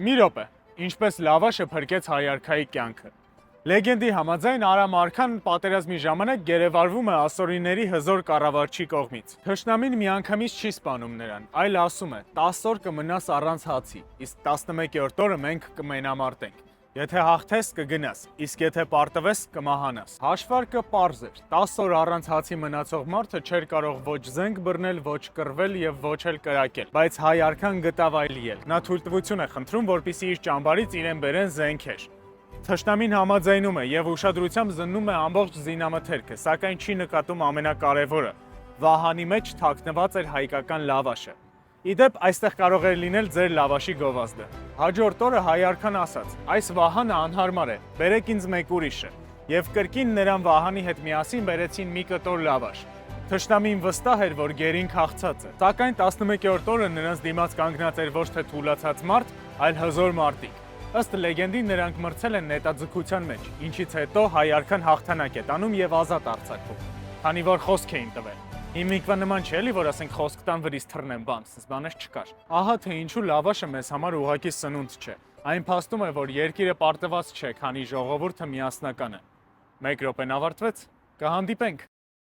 Մի րոպե, ինչպես լավաշը փրկեց հայ արքայի կյանքը։ Լեգենդի համաձայն Արամ արքան պատերազմի ժամանակ գերեվարվում է ասորիների հզոր կառավարչի կողմից։ Թշնամին միանգամից չի սպանում նրան, այլ ասում է. 10 օր կմնաս առանց հացի, իսկ 11-րդ օրը մենք կմենամարտենք։ Եթե հաղթես կգնաս, իսկ եթե պարտվես կմահանաս։ Հաշվարկը պարզ էր։ 10 օր առանց հացի մնացող մարդը չէր կարող ոչ զենք բռնել, ոչ կռվել եւ ոչ էլ կրակել։ Բայց հայ արքան գտավ այլ ելք։ Նա թույլտվություն է խնդրում, որպեսզի իր ճամբարից իրեն բերեն զենքեր։ Թշնամին համաձայնում է եւ ուշադրությամբ զննում է ամբողջ զինամթերքը, սակայն չի նկատում ամենակարևորը։ Վահանի մեջ թաքնված էր հայկական լավաշը։ Իդեպ այստեղ կարող էր լինել ձեր լավաշի գովազդը։ Հաջորդ օրը հայ արքան ասաց. այս Վահանը անհարմար է, բերեք ինձ մեկ ուրիշը։ Եվ կրկին նրան Վահանի հետ միասին բերեցին մի կտոր լավաշ։ Թշնամին վստահ էր, որ գերին քաղցած է։ Սակայն 11-րդ օրը նրանց դիմաց կանգնած էր ոչ թե թուլացած մարդ, այլ հզոր մարտիկ։ Ըստ լեգենդի նրանք մրցել են նետաձգության մեջ, ինչից հետո հայ արքան հաղթանակ է տանում եւ ազատ արձակվում, քանի որ խոսք էին տվել։ Հիմիկվա նման չէ՞ էլի, որ ասենք խոսք տան վրից թռնեն բան, բանես չկար։ Ահա թե ինչու լավաշը մեզ համար ուղղակի սնունդ չէ։ Այն փաստում է, որ երկիրը պարտված չէ, քանի ժողովուրդը միասնական է։ 1 րոպեն ավարտվեց, կհանդիպենք։